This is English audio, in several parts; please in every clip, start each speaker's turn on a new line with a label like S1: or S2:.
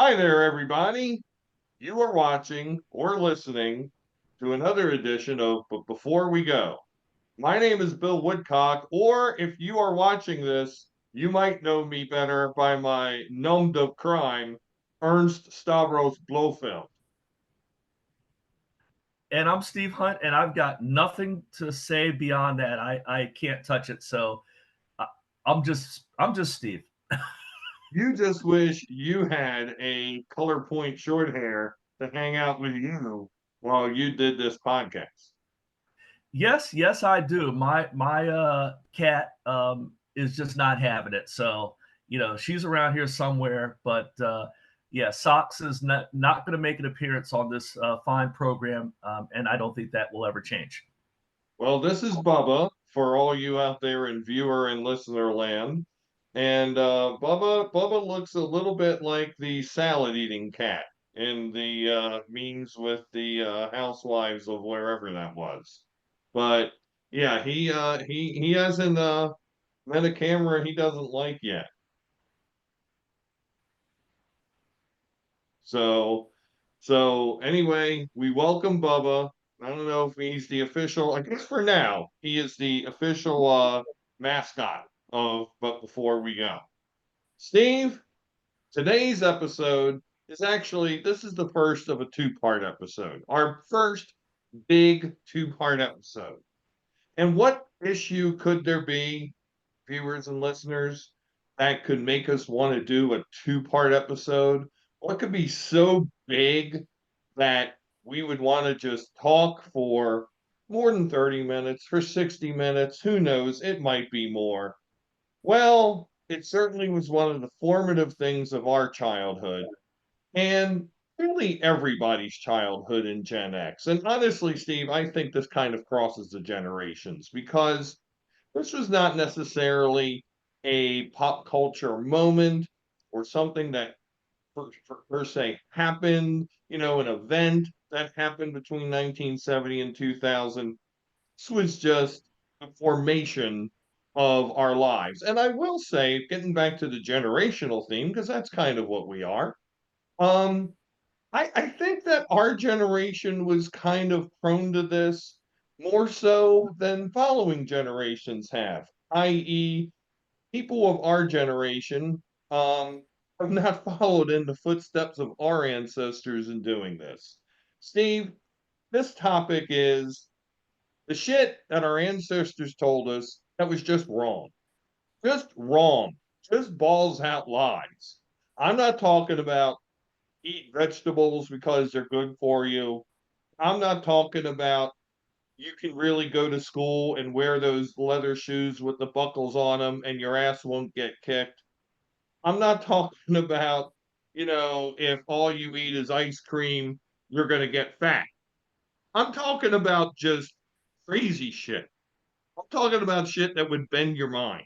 S1: Hi there, everybody. You are watching or listening to another edition of But Before We Go. My name is Bill Woodcock, or if you are watching this, you might know me better by my nom de crime, Ernst Stavros Blofeld.
S2: And I'm Steve Hunt, and I've got nothing to say beyond that. I can't touch it, so I, I'm just Steve.
S1: You just wish you had a color point short hair to hang out with you while you did this podcast.
S2: Yes, yes, I do. My cat is just not having it, so she's around here somewhere. But yeah, Socks is not going to make an appearance on this fine program, and I don't think that will ever change.
S1: Well, this is Bubba for all you out there in viewer and listener land. And Bubba looks a little bit like the salad eating cat in the memes with the housewives of wherever that was. But yeah, he hasn't met a camera he doesn't like yet. So so anyway, we welcome Bubba. I don't know if he's the official, I guess for now, he is the official mascot of But Before We Go. Steve, today's episode is actually this is the first of a two-part episode. Our first big two-part episode. And what issue could there be, viewers and listeners, that could make us want to do a two-part episode? What could be so big that we would want to just talk for more than 30 minutes, for 60 minutes? Who knows? It might be more. Well, it certainly was one of the formative things of our childhood and really everybody's childhood in Gen X. And honestly, Steve, I think this kind of crosses the generations because this was not necessarily a pop culture moment or something that per se happened, an event that happened between 1970 and 2000. This was just the formation of our lives. And I will say, getting back to the generational theme, because that's kind of what we are, um, I think that our generation was kind of prone to this more so than following generations have, i.e., people of our generation have not followed in the footsteps of our ancestors in doing this. Steve, this topic is the shit that our ancestors told us that was just wrong. Just wrong. Just balls out lies. I'm not talking about eat vegetables because they're good for you. I'm not talking about you can really go to school and wear those leather shoes with the buckles on them and your ass won't get kicked. I'm not talking about, if all you eat is ice cream, you're going to get fat. I'm talking about just crazy shit. I'm talking about shit that would bend your mind.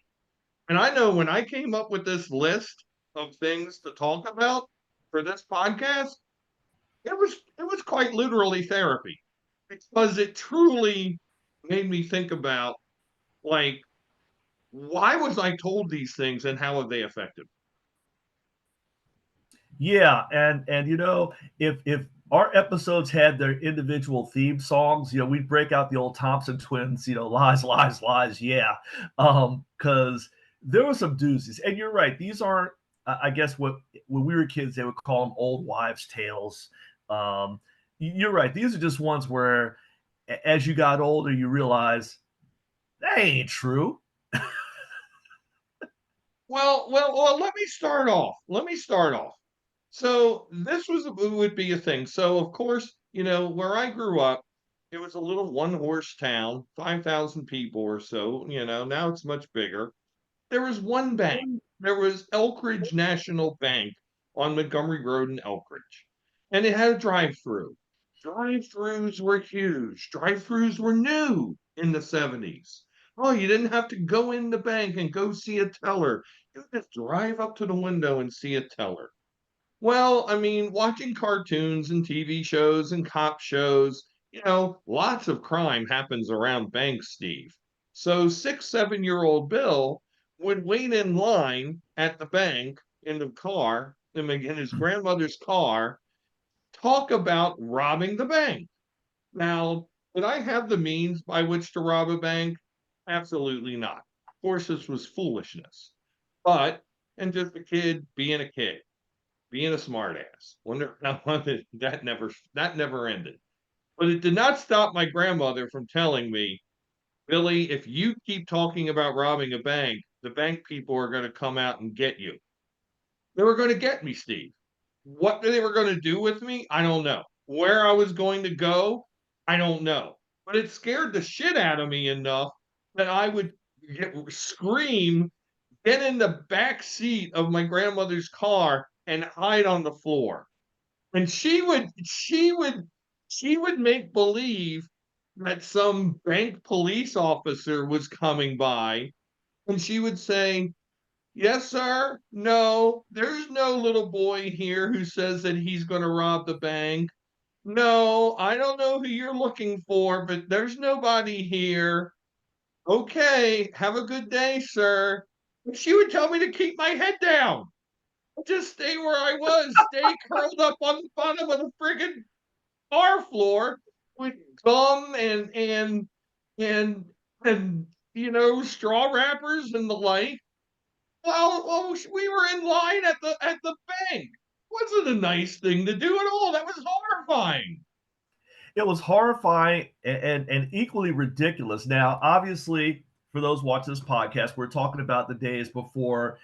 S1: And I know when I came up with this list of things to talk about for this podcast, it was quite literally therapy because it truly made me think about like why was I told these things and how have they affected me?
S2: Yeah, and if our episodes had their individual theme songs, we'd break out the old Thompson twins, lies, lies, lies, yeah. Because there were some doozies. And you're right, these aren't I guess what when we were kids they would call them old wives' tales. You're right, these are just ones where as you got older you realize that ain't true.
S1: Well, let me start off. Let me start off. So this would be a thing. So of course, where I grew up, it was a little one horse town, 5,000 people or so. Now it's much bigger. There was one bank. There was Elkridge National Bank on Montgomery Road in Elkridge. And it had a drive-through. Drive-throughs were huge. Drive-throughs were new in the 70s. Oh, you didn't have to go in the bank and go see a teller. You could just drive up to the window and see a teller. Well, I mean, watching cartoons and TV shows and cop shows, lots of crime happens around banks, Steve. So 7-year-old Bill would wait in line at the bank in the car him in his grandmother's car talk about robbing the bank. Now, did I have the means by which to rob a bank? Absolutely not. Of course, this was foolishness. But, and just a kid, being a smartass. Wonder how that never ended. But it did not stop my grandmother from telling me, Billy, if you keep talking about robbing a bank, the bank people are going to come out and get you. They were going to get me, Steve. What they were going to do with me, I don't know. Where I was going to go, I don't know. But it scared the shit out of me enough that I would scream, get in the back seat of my grandmother's car and hide on the floor. And she would make believe that some bank police officer was coming by, and she would say, "Yes, sir. No, there's no little boy here who says that he's going to rob the bank. No, I don't know who you're looking for, but there's nobody here. Okay, have a good day, sir." And she would tell me to keep my head down. Just stay where I was, stay curled up on the bottom of the friggin' bar floor with gum and straw wrappers and the like. Well, we were in line at the bank. Wasn't a nice thing to do at all. That was horrifying.
S2: It was horrifying and equally ridiculous. Now, obviously, for those watching this podcast, we're talking about the days before,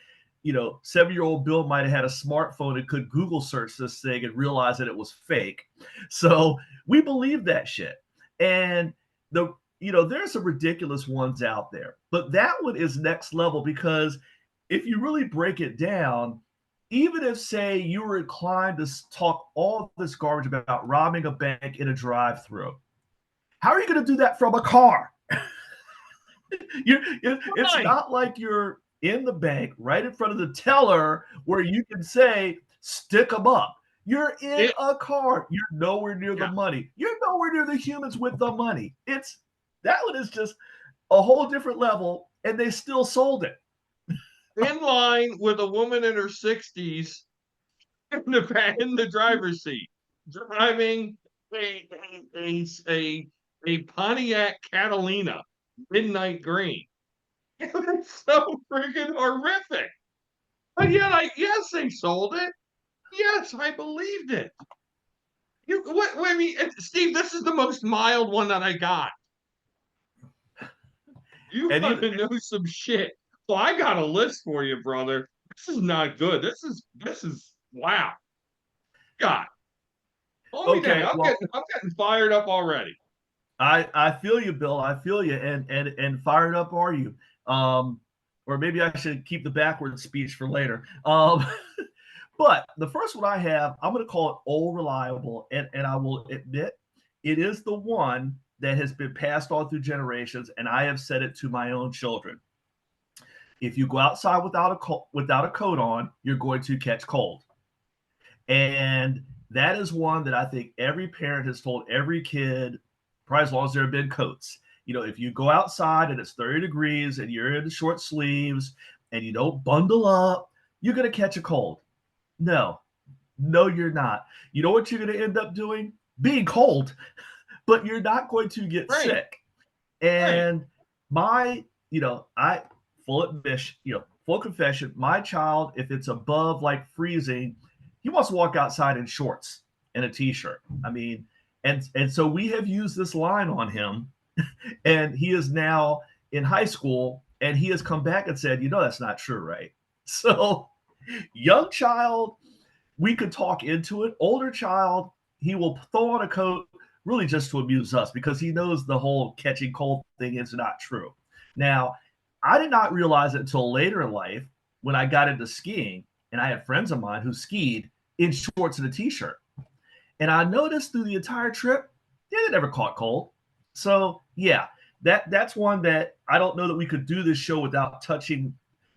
S2: 7-year-old Bill might have had a smartphone and could Google search this thing and realize that it was fake. So we believe that shit. And there's some ridiculous ones out there, but that one is next level because if you really break it down, even if, say, you were inclined to talk all this garbage about robbing a bank in a drive-through, how are you going to do that from a car? It's
S1: Right.
S2: not like you're in the bank right in front of the teller where you can say, stick them up. You're in
S1: It,
S2: a car. You're nowhere near the
S1: yeah.
S2: money. You're nowhere near the humans with the money. That one is just a whole different level, and they still sold it.
S1: In line with a woman in her 60s in the driver's seat, driving a a a, a Pontiac Catalina midnight green. It's so freaking horrific. But yet, yes, they sold it. Yes, I believed it. I mean, Steve, this is the most mild one that I got. You
S2: And
S1: want
S2: even
S1: to know some shit? So I got a list for you, brother. This is not good. This is wow. God, calm me down.
S2: okay,
S1: I'm
S2: well,
S1: getting I'm getting fired up already.
S2: I feel you, Bill. I feel you, and fired up are you? Um, or maybe I should keep the backward speech for later. But the first one I have, I'm going to call it old reliable, and I will admit it is the one that has been passed on through generations, and I have said it to my own children. If you go outside without a coat on, you're going to catch cold, and that is one that I think every parent has told every kid, probably as long as there have been coats. If you go outside and it's 30 degrees and you're in short sleeves and you don't bundle up, you're going to catch a cold. No, no, you're not. You know what you're going to end up doing? Being cold, but you're not going to get
S1: Right,
S2: sick.
S1: right.
S2: And my, I full admission, full confession, my child, if it's above like freezing, he wants to walk outside in shorts and a t-shirt. I mean, and so we have used this line on him, and he is now in high school, and he has come back and said, that's not true, right? So, young child, we could talk into it. Older child, he will throw on a coat really just to amuse us because he knows the whole catching cold thing is not true. Now, I did not realize it until later in life when I got into skiing, and I had friends of mine who skied in shorts and a t-shirt. And I noticed through the entire trip, they never caught cold. So yeah, that's one that I don't know that we could do this show without touching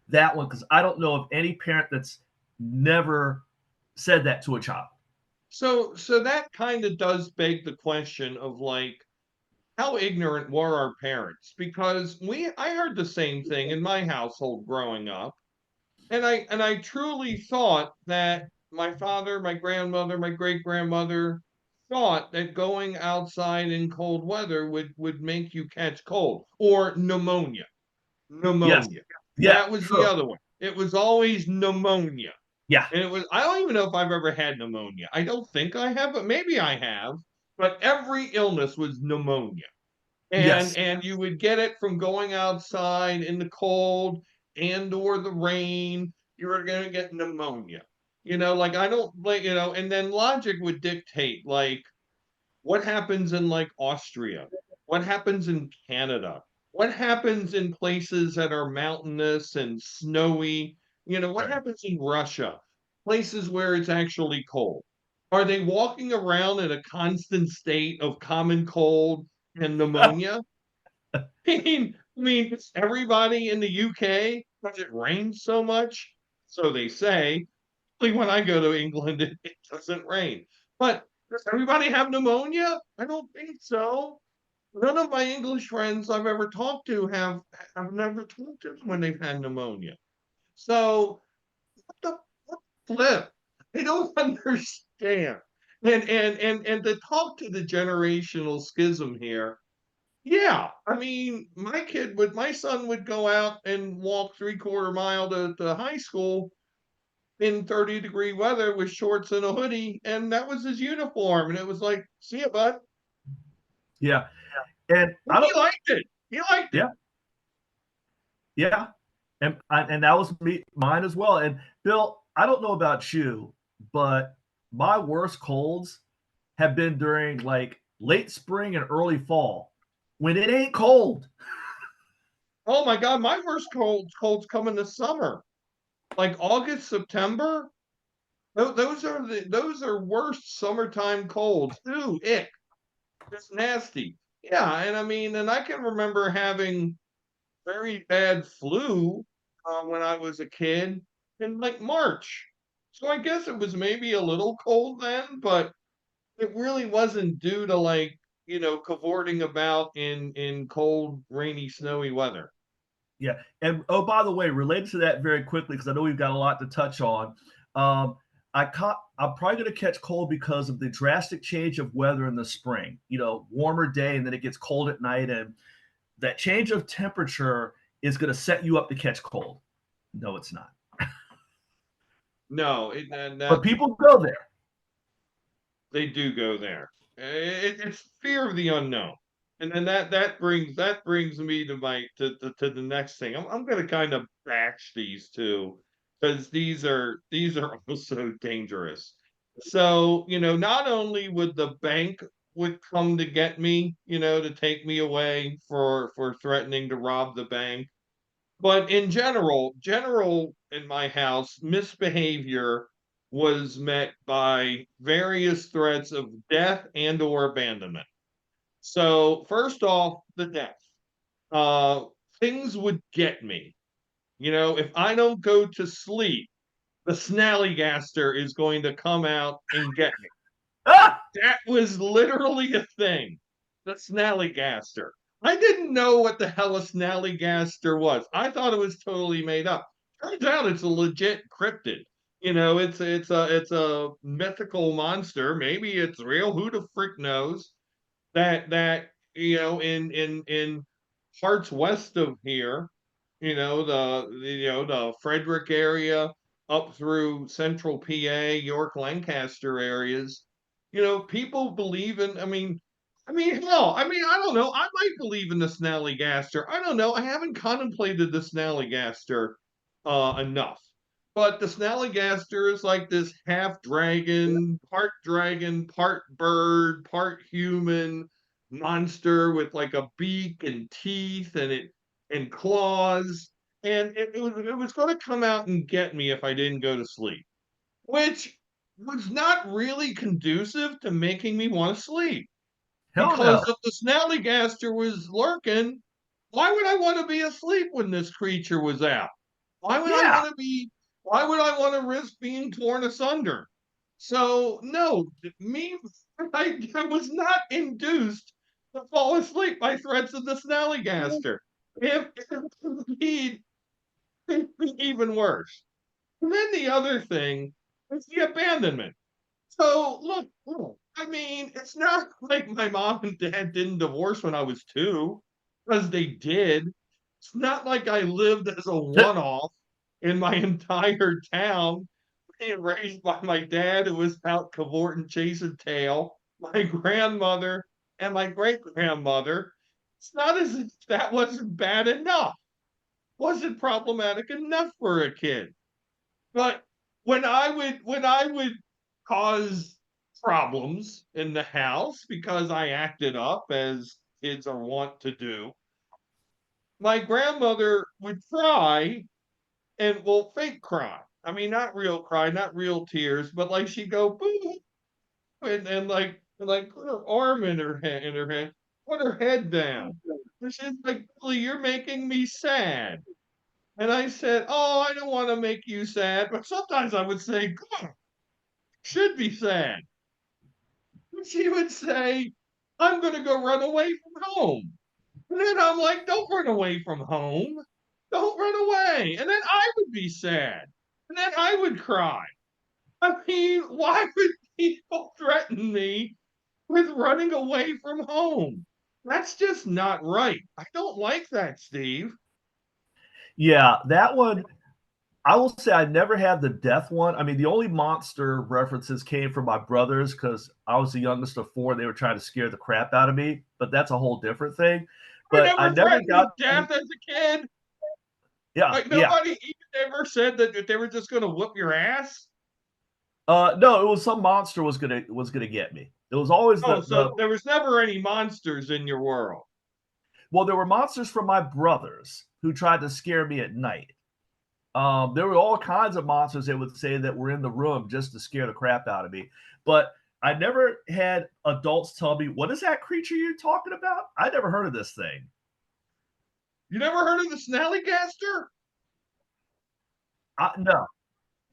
S2: that one because I don't know of any parent that's never said that to a child.
S1: So that kind of does beg the question of like, how ignorant were our parents? Because I heard the same thing in my household growing up, and I truly thought that my father, my grandmother, my great grandmother thought that going outside in cold weather would make you catch cold or pneumonia.
S2: Yes.
S1: Pneumonia.
S2: Yeah.
S1: That was the
S2: True.
S1: other one. It was always pneumonia.
S2: Yeah.
S1: And it was, I don't even know if I've ever had pneumonia. I don't think I have, but maybe I have. But every illness was pneumonia.
S2: Yes.
S1: And you would get it from going outside in the cold and or the rain. You were going to get pneumonia. Like I don't like, and then logic would dictate like what happens in like Austria, what happens in Canada, what happens in places that are mountainous and snowy, what
S2: Right.
S1: happens in Russia, places where it's actually cold. Are they walking around in a constant state of common cold and pneumonia? I mean, everybody in the UK, because it rains so much, so they say. Only when I go to England, it doesn't rain. But does everybody have pneumonia? I don't think so. None of my English friends I've ever talked to have never talked to them when they've had pneumonia. So what the flip? I don't understand. And to talk to the generational schism here, yeah, I mean, my son would go out and walk 3/4 mile to high school in 30-degree weather with shorts and a hoodie, and that was his uniform. And it was like, see ya, bud.
S2: Yeah. And
S1: And
S2: I
S1: he
S2: don't.
S1: liked it. He liked it.
S2: Yeah. Yeah. And that was mine as well. And Bill, I don't know about you, but my worst colds have been during like late spring and early fall when it ain't cold.
S1: Oh my God, my worst colds come in the summer, like August, September. Those are worst summertime colds. Ooh, ick. It's nasty. Yeah, and I mean, and I can remember having very bad flu when I was a kid in like March. So I guess it was maybe a little cold then, but it really wasn't due to like, cavorting about in cold, rainy, snowy weather.
S2: Yeah. And oh, by the way, related to that very quickly, because I know we've got a lot to touch on. Um, I'm probably going to catch cold because of the drastic change of weather in the spring. Warmer day and then it gets cold at night, and that change of temperature is going to set you up to catch cold. No, it's not.
S1: No, and
S2: But
S1: that's
S2: people go there.
S1: they do go there. It's fear of the unknown. And then that brings me to the next thing. I'm going to kind of batch these two because these are also dangerous. So, not only would the bank would come to get me, to take me away for threatening to rob the bank, but in general in my house, misbehavior was met by various threats of death and or abandonment. So first off, the death. Uh, things would get me. If I don't go to sleep, the snallygaster is going to come out and get me.
S2: Ah!
S1: That was literally a thing. The snallygaster. I didn't know what the hell a snallygaster was. I thought it was totally made up. Turns out it's a legit cryptid. It's a mythical monster. Maybe it's real. Who the frick knows? That in parts west of here, the Frederick area up through central PA, York, Lancaster areas, people believe in. Hell, I don't know. I might believe in the snallygaster. I don't know. I haven't contemplated the snallygaster enough. But the snallygaster is like this half dragon, part bird, part human monster with like a beak and teeth and claws. And it was going to come out and get me if I didn't go to sleep, which was not really conducive to making me want to sleep.
S2: Hell
S1: Because
S2: no.
S1: if the snallygaster was lurking, why would I want to be asleep when this creature was out? Why would I
S2: Yeah.
S1: want to be? Why would I want to risk being torn asunder? So no, me, I was not induced to fall asleep by threats of the snallygaster. If indeed, it'd be even worse. And then the other thing It's the abandonment. So look, I mean, it's not like my mom and dad didn't divorce when I was 2, because they did. It's not like I lived as a one-off in my entire town, being raised by my dad, who was out cavorting, chasing tail, my grandmother, and my great grandmother. It's not as if that wasn't bad enough, wasn't problematic enough for a kid. But when I would cause problems in the house because I acted up as kids are wont to do, my grandmother would cry and well, fake cry. I mean, not real cry, not real tears, but like she'd go boo and put her arm in her head, put her head down. And she's like, Billy, you're making me sad. And I said, oh, I don't want to make you sad, but sometimes I would say, God, should be sad. She would say, I'm going to go run away from home. And then I'm like, don't run away from home. Don't run away. And then I would be sad. And then I would cry. I mean, why would people threaten me with running away from home? That's just not right. I don't like that, Steve.
S2: Yeah, that one. I will say I never had the death one. I mean, the only monster references came from my brothers because I was the youngest of 4. They were trying to scare the crap out of me, but that's a whole different thing.
S1: I
S2: But I
S1: never
S2: never
S1: threatened
S2: got.
S1: with death as a kid.
S2: Yeah,
S1: Like
S2: yeah.
S1: nobody even ever said that they were just going to whoop your ass.
S2: No, it was some monster was gonna get me. It was always
S1: Oh,
S2: the
S1: so there was never any monsters in your world.
S2: well, there were monsters from my brothers who tried to scare me at night. There were all kinds of monsters they would say that were in the room just to scare the crap out of me. But I never had adults tell me, what is that creature you're talking about? I never heard of this thing.
S1: You never heard of the Snallygaster?
S2: No,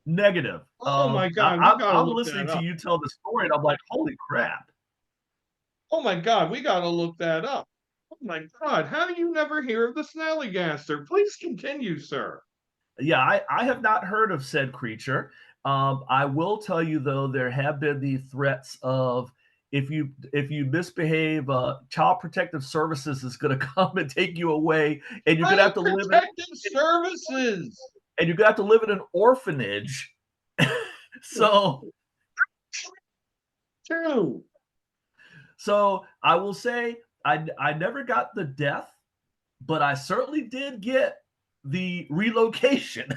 S2: negative.
S1: Oh my God, we gotta
S2: I'm
S1: look
S2: listening
S1: that
S2: to
S1: up.
S2: you tell the story, and I'm like, holy crap.
S1: Oh my God, we gotta look that up. Oh my God, how do you never hear of the Snallygaster? Please continue, sir.
S2: Yeah, I have not heard of said creature. I will tell you though, there have been the threats of if you misbehave, Child Protective Services is going to come and take you away, and you're going to have
S1: Child
S2: to live in
S1: Protective Services.
S2: and you're going to have to live in an orphanage. so
S1: True.
S2: so I will say I never got the death, but I certainly did get the relocation.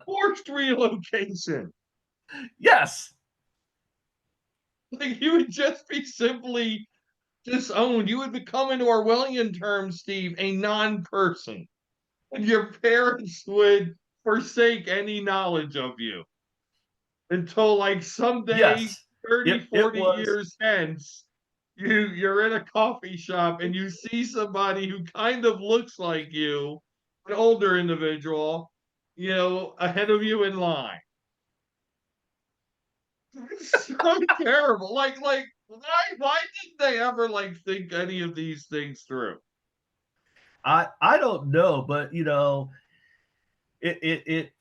S1: Forced relocation.
S2: Yes.
S1: Like you would just be simply disowned. You would become, in Orwellian terms, Steve, a non-person. And your parents would forsake any knowledge of you until like someday,
S2: Yes.
S1: 30,
S2: It
S1: 40
S2: was.
S1: years hence, you're in a coffee shop and you see somebody who kind of looks like you, an older individual, ahead of you in line. It's so terrible. Like why didn't they ever like think any of these things through?
S2: I don't know, but it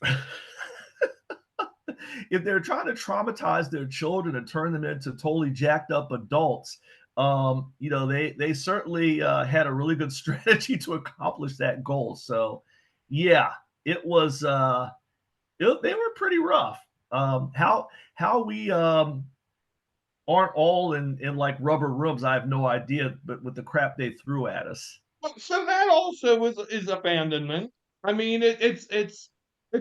S2: if they're trying to traumatize their children and turn them into totally jacked up adults, they certainly had a really good strategy to accomplish that goal. So, yeah, it was. They were pretty rough. How we aren't all in like rubber rooms, I have no idea. But with the crap they threw at us,
S1: So that also is abandonment. I mean, it's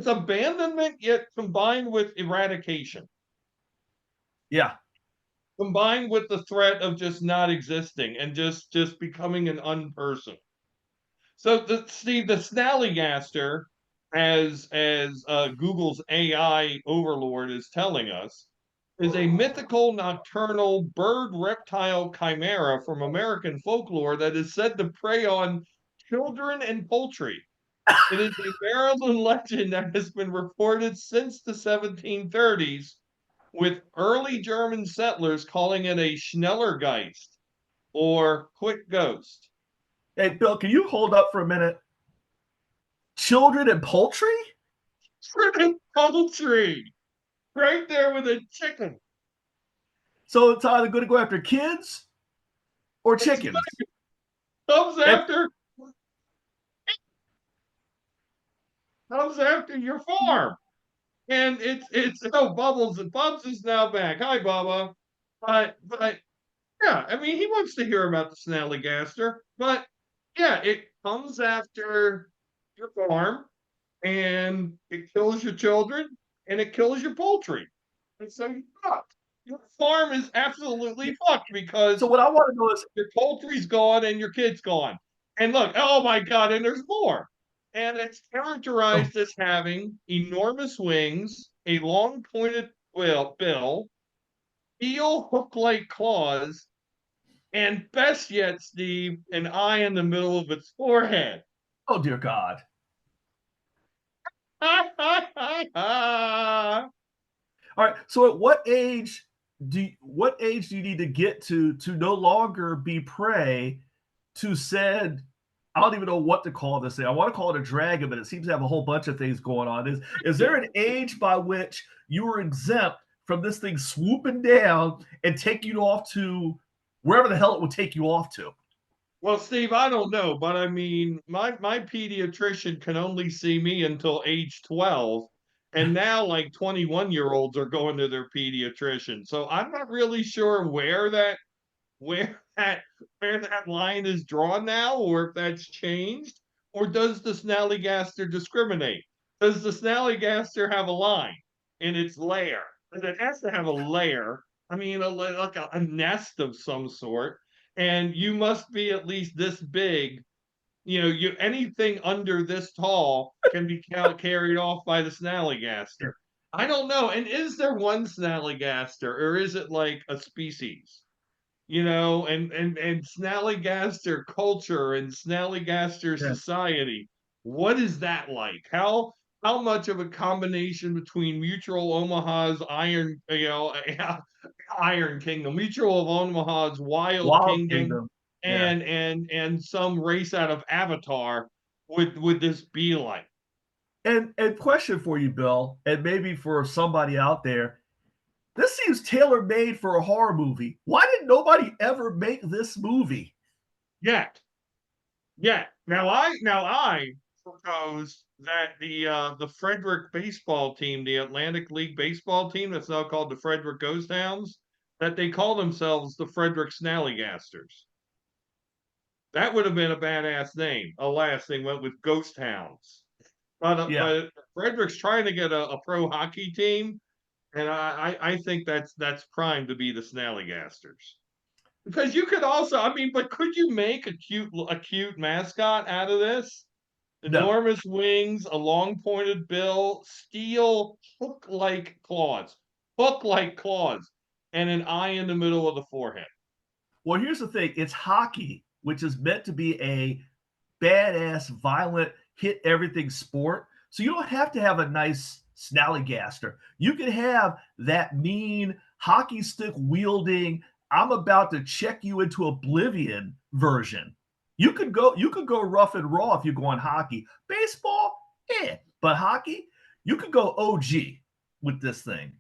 S1: abandonment yet combined with eradication,
S2: yeah,
S1: combined with the threat of just not existing and just becoming an unperson. So Steve, the Snallygaster, as Google's AI overlord is telling us, is a mythical nocturnal bird reptile chimera from American folklore that is said to prey on children and poultry. It is a Maryland legend that has been reported since the 1730s, with early German settlers calling it a Schnellergeist or quick ghost.
S2: hey Bill, can you hold up for a minute? Children and poultry?
S1: Children and poultry. right there with a chicken.
S2: So it's either going to go after kids or
S1: It's
S2: chickens.
S1: comes
S2: And
S1: after comes after your farm. And it's oh Bubbles and Bubs is now back. Hi Bubba. But yeah, I mean he wants to hear about the Snallygaster, but yeah, it comes after your farm and it kills your children and it kills your poultry. And so you're fucked. Your farm is absolutely fucked
S2: so
S1: because
S2: what I want to know is,
S1: your poultry's gone and your kid's gone. And look, oh my God, and there's more. And it's
S2: oh,
S1: characterized as having enormous wings, a long pointed bill, steel hook like claws, and best yet, Steve, an eye in the middle of its forehead.
S2: oh dear God. All right. So at what age do you need to get to no longer be prey to said, I don't even know what to call this thing. I want to call it a dragon, but it seems to have a whole bunch of things going on. Is there an age by which you are exempt from this thing swooping down and taking you off to wherever the hell it would take you off to?
S1: Well, Steve, I don't know, but I mean, my pediatrician can only see me until age 12, and now like 21-year-olds are going to their pediatrician. So I'm not really sure where that where that line is drawn now, or if that's changed, or does the Snallygaster discriminate? Does the Snallygaster have a line in its lair? And it has to have a lair. I mean, like a nest of some sort, and you must be at least this big. You anything under this tall can be carried off by the Snallygaster. I don't know. And is there one Snallygaster, or is it like a species? And Snallygaster culture and Snallygaster
S2: Yeah.
S1: society. What is that like? How much of a combination between Mutual Omaha's Iron Kingdom, Mutual of Omaha's Wild
S2: Wild
S1: Kingdom,
S2: Kingdom. Yeah.
S1: and some race out of Avatar would this be like?
S2: And question for you, Bill, and maybe for somebody out there, this seems tailor made for a horror movie. Why did nobody ever make this movie?
S1: Yet. Yeah. Now I propose that the Frederick baseball team, the Atlantic League baseball team that's now called the Frederick Ghost Hounds, that they call themselves the Frederick Snallygasters. That would have been a badass name. Alas, they went with Ghost Hounds.
S2: Yeah.
S1: But Frederick's trying to get a pro hockey team, and I think that's primed to be the Snallygasters. Because you could also, I mean, but could you make a cute mascot out of this?
S2: No.
S1: Enormous wings, a long pointed bill, steel hook-like claws, and an eye in the middle of the forehead.
S2: Well, here's the thing. It's hockey, which is meant to be a badass, violent, hit everything sport. So you don't have to have a nice snallygaster. You can have that mean hockey stick wielding, I'm about to check you into oblivion version. You could go rough and raw if you're going hockey. Baseball, yeah. But hockey, you could go OG with this thing.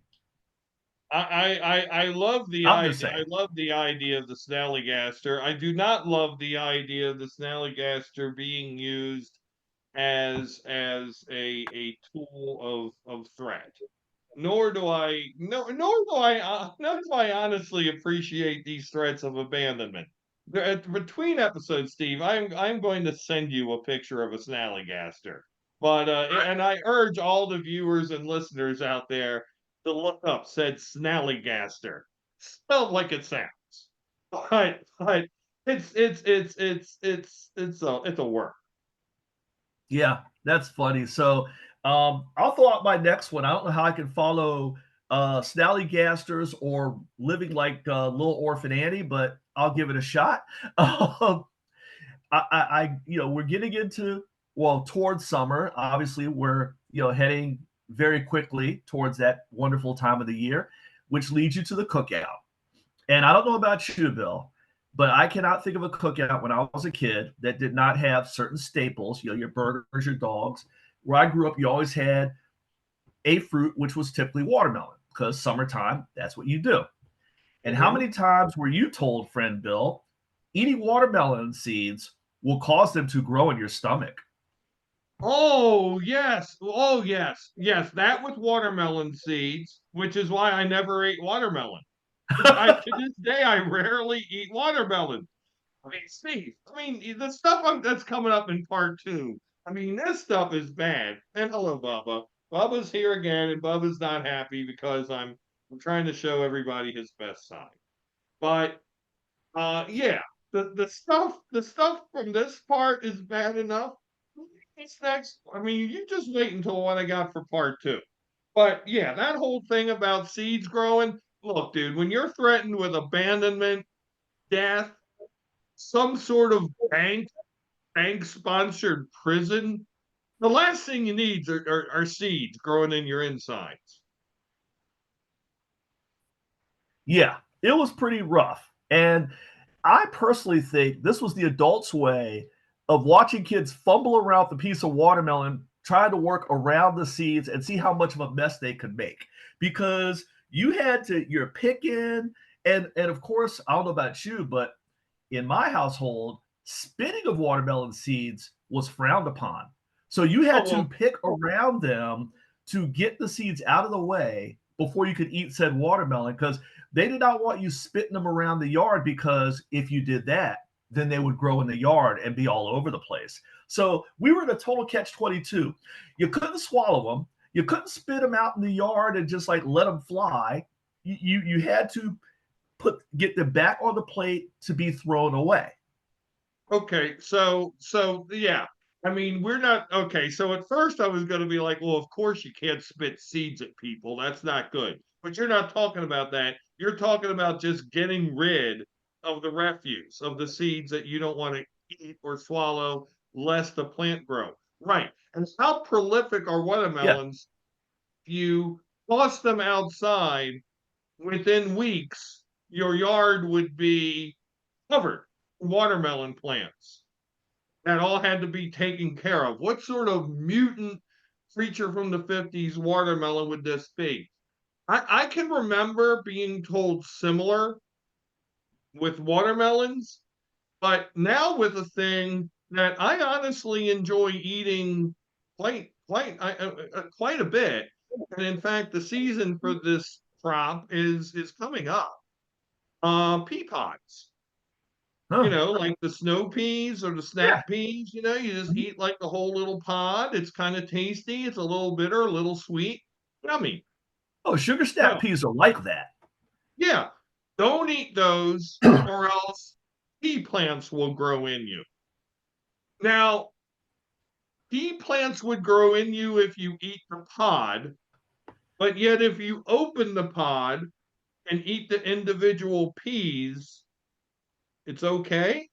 S1: I love the
S2: I'm just
S1: idea. I
S2: saying.
S1: love the idea of the Snallygaster. I do not love the idea of the Snallygaster being used as a tool of threat. Nor do I honestly appreciate these threats of abandonment. Between episodes, Steve, I'm going to send you a picture of a Snallygaster. But and I urge all the viewers and listeners out there to look up said Snallygaster, spelled like it sounds. But it's a work.
S2: Yeah, that's funny. So I'll throw out my next one. I don't know how I can follow Snallygasters or Living Like Little Orphan Annie, but I'll give it a shot. We're getting into, well, towards summer. Obviously, we're heading very quickly towards that wonderful time of the year, which leads you to the cookout. And I don't know about you, Bill, but I cannot think of a cookout when I was a kid that did not have certain staples, your burgers, your dogs. Where I grew up, you always had a fruit, which was typically watermelon. because summertime, that's what you do. And how
S1: Mhm.
S2: many times were you told, friend Bill, eating watermelon seeds will cause them to grow in your stomach?
S1: Oh, yes. Oh, yes. Yes, that with watermelon seeds, which is why I never ate watermelon. To this day, I rarely eat watermelon. I mean, Steve, the stuff that's coming up in part two. I mean, this stuff is bad. And hello, Bubba. Bubba's here again, and Bubba's not happy because I'm trying to show everybody his best side. But yeah, the stuff from this part is bad enough. This next, I mean, you just wait until what I got for part two. But yeah, that whole thing about seeds growing. Look, dude, when you're threatened with abandonment, death, some sort of bank sponsored prison, the last thing you need are seeds growing in your insides.
S2: Yeah, it was pretty rough. And I personally think this was the adults' way of watching kids fumble around the piece of watermelon, trying to work around the seeds and see how much of a mess they could make. Because you're picking, and of course, I don't know about you, but in my household, spitting of watermelon seeds was frowned upon. So you
S1: Oh
S2: had to
S1: well,
S2: pick around them to get the seeds out of the way before you could eat said watermelon because they did not want you spitting them around the yard because if you did that, then they would grow in the yard and be all over the place. So we were in a total catch 22. You couldn't swallow them. You couldn't spit them out in the yard and just like let them fly. You had to get them back on the plate to be thrown away.
S1: okay, so yeah. I mean, we're not okay. So at first I was going to be like, well, of course you can't spit seeds at people. That's not good. But you're not talking about that. You're talking about just getting rid of the refuse of the seeds that you don't want to eat or swallow, lest the plant grow. Right. And how prolific are
S2: Yeah.
S1: watermelons? If you toss them outside within weeks, your yard would be covered in watermelon plants that all had to be taken care of. What sort of mutant creature from the 50s watermelon would this be? I can remember being told similar with watermelons, but now with a thing that I honestly enjoy eating quite a bit. And in fact, the season for this crop is coming up. Pea pods.
S2: Huh.
S1: Like the snow peas or the
S2: Yeah.
S1: snap peas, you just eat like the whole little pod. It's kind of tasty. It's a little bitter, a little sweet. Yummy.
S2: Oh, sugar snap
S1: So,
S2: peas are like that.
S1: yeah, don't eat those or else pea plants will grow in you. Now, pea plants would grow in you if you eat the pod, but yet if you open the pod and eat the individual peas, it's okay.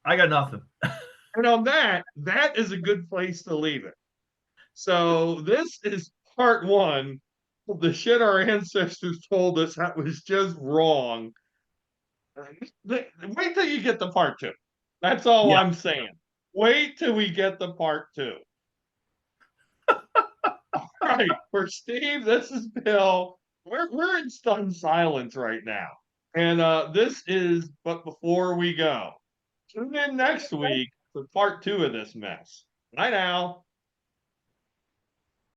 S2: I got nothing.
S1: And on that is a good place to leave it. So this is part one of the shit our ancestors told us that was just wrong. Wait till you get the part two. That's all
S2: Yeah.
S1: I'm saying. Wait till we get the part two. All right, for Steve, this is Bill. We're in stunned silence right now. And this is but before we go. Tune in next week for part two of this mess. Bye now.